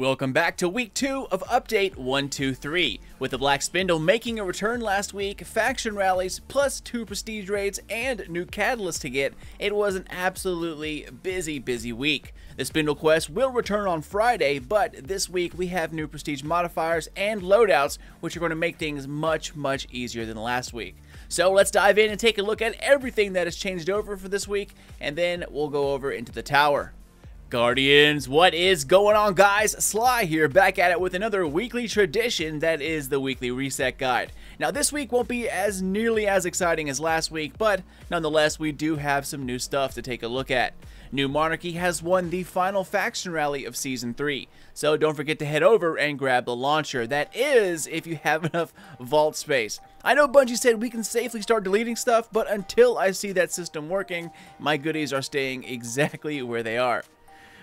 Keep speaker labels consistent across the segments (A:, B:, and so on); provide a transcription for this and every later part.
A: Welcome back to week 2 of update 123. With the Black Spindle making a return last week, faction rallies, plus 2 prestige raids, and new catalysts to get, it was an absolutely busy week. The Spindle quest will return on Friday, but this week we have new prestige modifiers and loadouts, which are going to make things much easier than last week. So let's dive in and take a look at everything that has changed over for this week, and then we'll go over into the tower. Guardians, what is going on, guys? Sly here, back at it with another weekly tradition that is the weekly reset guide. Now this week won't be as nearly as exciting as last week, but nonetheless we do have some new stuff to take a look at. New Monarchy has won the final faction rally of Season 3, so don't forget to head over and grab the launcher. That is, if you have enough vault space. I know Bungie said we can safely start deleting stuff, but until I see that system working, my goodies are staying exactly where they are.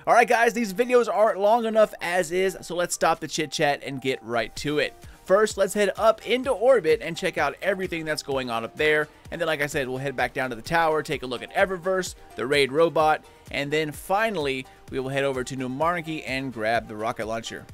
A: Alright guys, these videos aren't long enough as is, so let's stop the chit chat and get right to it. First, let's head up into orbit and check out everything that's going on up there. And then, like I said, we'll head back down to the tower, take a look at Eververse, the raid robot, and then finally, we will head over to New Monarchy and grab the rocket launcher.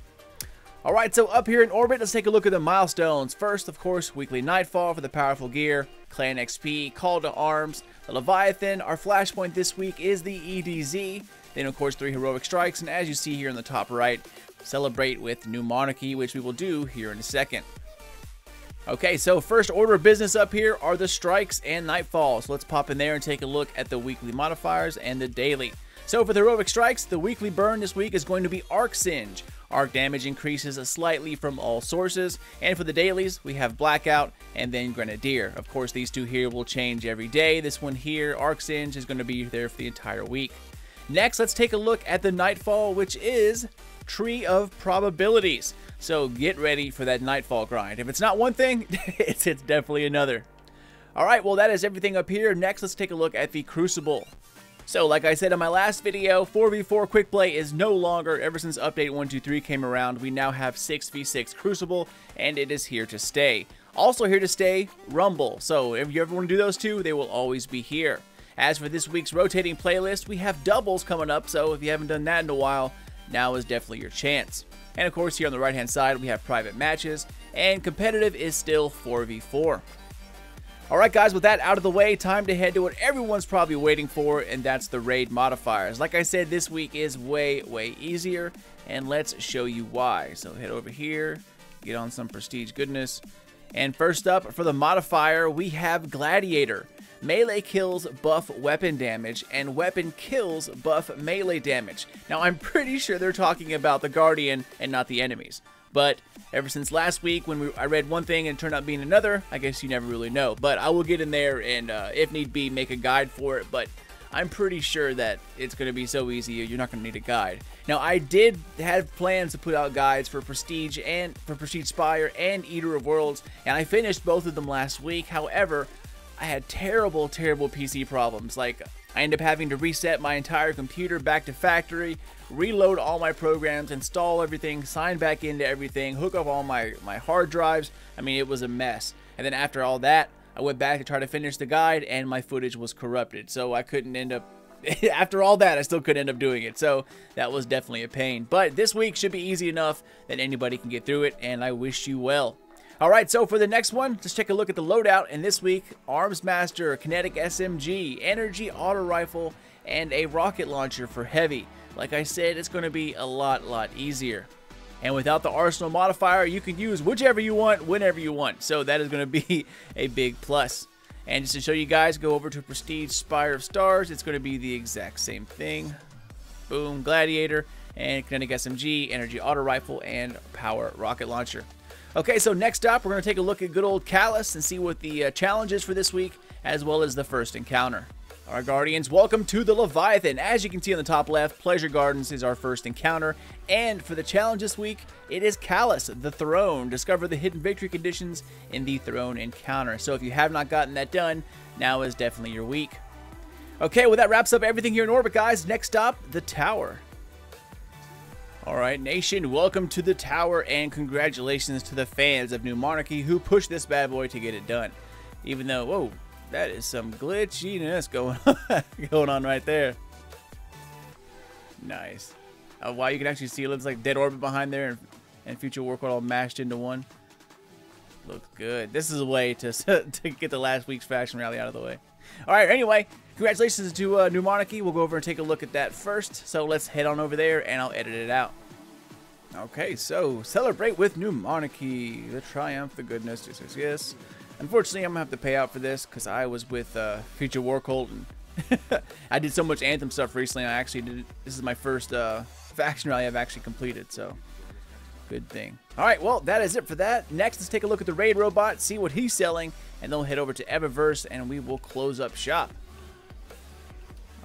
A: Alright, so up here in orbit, let's take a look at the milestones. First, of course, weekly Nightfall for the powerful gear, Clan XP, Call to Arms, the Leviathan. Our flashpoint this week is the EDZ. Then, of course, 3 heroic strikes, and as you see here in the top right, celebrate with New Monarchy, which we will do here in a second. Okay, so first order of business up here are the strikes and Nightfall. So let's pop in there and take a look at the weekly modifiers and the daily. So for the heroic strikes, the weekly burn this week is going to be Arc Singe. Arc damage increases slightly from all sources. And for the dailies, we have Blackout and then Grenadier. Of course, these two here will change every day. This one here, Arc Singe, is going to be there for the entire week. Next, let's take a look at the Nightfall, which is Tree of Probabilities. So get ready for that Nightfall grind. If it's not one thing, it's definitely another. Alright, well that is everything up here. Next, let's take a look at the Crucible. So like I said in my last video, 4v4 quick play is no longer, ever since update 123 came around, we now have 6v6 Crucible, and it is here to stay. Also here to stay, Rumble. So if you ever want to do those two, they will always be here. As for this week's rotating playlist, we have doubles coming up, so if you haven't done that in a while, now is definitely your chance. And of course, here on the right-hand side, we have private matches, and competitive is still 4v4. Alright guys, with that out of the way, time to head to what everyone's probably waiting for, and that's the raid modifiers. Like I said, this week is way easier, and let's show you why. So head over here, get on some prestige goodness. And first up, for the modifier, we have Gladiator. Melee kills buff weapon damage, and weapon kills buff melee damage. Now, I'm pretty sure they're talking about the Guardian and not the enemies. But ever since last week, when I read one thing and it turned out being another, I guess you never really know. But I will get in there and, if need be, make a guide for it. But I'm pretty sure that it's going to be so easy, you're not going to need a guide. Now, I did have plans to put out guides for Prestige and for Prestige Spire and Eater of Worlds, and I finished both of them last week. However, I had terrible PC problems. Like, I ended up having to reset my entire computer back to factory, reload all my programs, install everything, sign back into everything, hook up all my hard drives. I mean, it was a mess. And then after all that, I went back to try to finish the guide, and my footage was corrupted. So I couldn't end up, after all that, I still couldn't end up doing it. So that was definitely a pain. But this week should be easy enough that anybody can get through it, and I wish you well. Alright, so for the next one, let's take a look at the loadout. And this week, Arms Master, Kinetic SMG, Energy Auto Rifle, and a rocket launcher for heavy. Like I said, it's going to be a lot easier. And without the Arsenal modifier, you can use whichever you want, whenever you want. So that is going to be a big plus. And just to show you guys, go over to Prestige Spire of Stars. It's going to be the exact same thing. Boom, Gladiator, and Kinetic SMG, Energy Auto Rifle, and Power Rocket Launcher. Okay, so next up, we're going to take a look at good old Callus and see what the challenge is for this week, as well as the first encounter. Alright, Guardians, welcome to the Leviathan. As you can see on the top left, Pleasure Gardens is our first encounter, and for the challenge this week, it is Callus, the Throne. Discover the hidden victory conditions in the Throne encounter. So if you have not gotten that done, now is definitely your week. Okay, well that wraps up everything here in orbit, guys. Next up, the Tower. Alright, Nation, welcome to the Tower, and congratulations to the fans of New Monarchy who pushed this bad boy to get it done. Even though, whoa, that is some glitchiness going on right there. Nice. Wow, you can actually see it looks like Dead Orbit behind there and Future War Code all mashed into one. Looks good. This is a way to get the last week's faction rally out of the way. All right, anyway, congratulations to New Monarchy. We'll go over and take a look at that first. So let's head on over there, and I'll edit it out. Okay, so celebrate with New Monarchy. The triumph, the goodness, yes, yes, yes. Unfortunately, I'm going to have to pay out for this because I was with Future War Cult, and I did so much Anthem stuff recently. I actually did. This is my first faction rally I've actually completed, so good thing. All right, well, that is it for that. Next, let's take a look at the raid robot, see what he's selling, and then we'll head over to Eververse, and we will close up shop.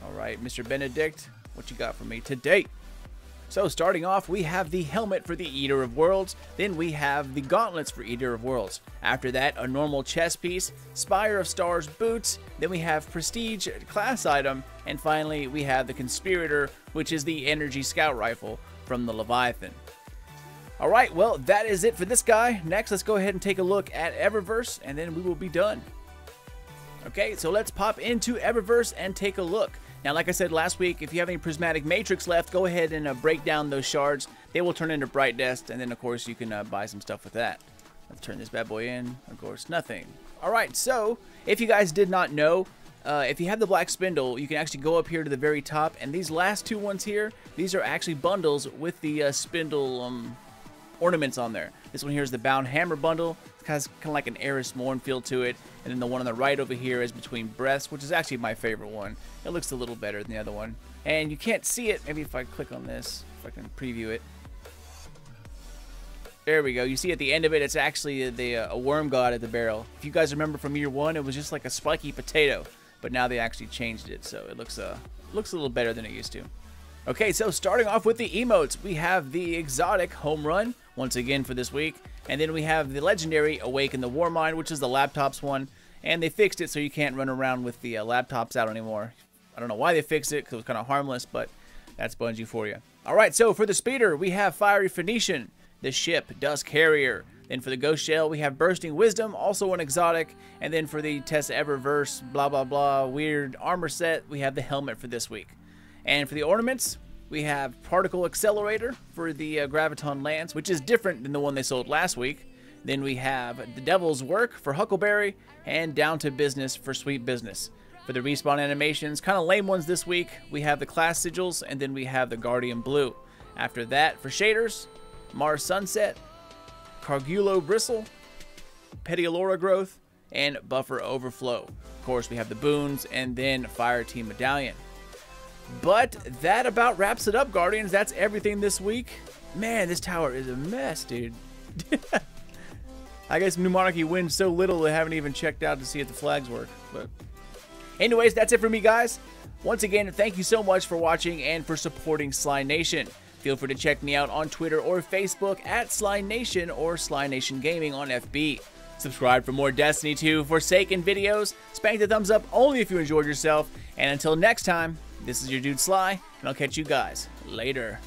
A: All right, Mr. Benedict, what you got for me today? So starting off, we have the helmet for the Eater of Worlds, then we have the gauntlets for Eater of Worlds. After that, a normal chest piece, Spire of Stars boots, then we have Prestige class item, and finally we have the Conspirator, which is the Energy Scout Rifle from the Leviathan. Alright, well, that is it for this guy. Next, let's go ahead and take a look at Eververse, and then we will be done. Okay, so let's pop into Eververse and take a look. Now, like I said last week, if you have any Prismatic Matrix left, go ahead and break down those shards. They will turn into Bright Dust, and then, of course, you can buy some stuff with that. Let's turn this bad boy in. Of course, nothing. Alright, so, if you guys did not know, if you have the Black Spindle, you can actually go up here to the very top, and these last two ones here, these are actually bundles with the Spindle ornaments on there. This one here is the Bound Hammer bundle. It has kind of like an Eris Morn feel to it. And then the one on the right over here is Between Breaths, which is actually my favorite one. It looks a little better than the other one. And you can't see it. Maybe if I click on this, if I can preview it. There we go. You see at the end of it, it's actually a worm god at the barrel. If you guys remember from year one, it was just like a spiky potato. But now they actually changed it, so it looks a little better than it used to. Okay, so starting off with the emotes, we have the exotic Home Run, once again for this week. And then we have the legendary Awaken the Warmind, which is the laptops one. And they fixed it so you can't run around with the laptops out anymore. I don't know why they fixed it, because it was kind of harmless, but that's Bungie for you. Alright, so for the speeder, we have Fiery Phoenician, the ship, Dusk Carrier. Then for the Ghost Shell, we have Bursting Wisdom, also an exotic. And then for the Test Eververse, blah, blah, blah, weird armor set, we have the helmet for this week. And for the ornaments, we have Particle Accelerator for the Graviton Lance, which is different than the one they sold last week. Then we have the Devil's Work for Huckleberry, and Down to Business for Sweet Business. For the respawn animations, kind of lame ones this week, we have the Class Sigils, and then we have the Guardian Blue. After that, for shaders, Mars Sunset, Cargulo Bristle, Petiolora Growth, and Buffer Overflow. Of course, we have the boons, and then Fire Team Medallion. But that about wraps it up, Guardians. That's everything this week. Man, this tower is a mess, dude. I guess New Monarchy wins so little they haven't even checked out to see if the flags work. But anyways, that's it for me, guys. Once again, thank you so much for watching and for supporting Sly Nation. Feel free to check me out on Twitter or Facebook at Sly Nation or Sly Nation Gaming on FB. Subscribe for more Destiny 2 Forsaken videos. Spank the thumbs up only if you enjoyed yourself. And until next time, this is your dude Sly, and I'll catch you guys later.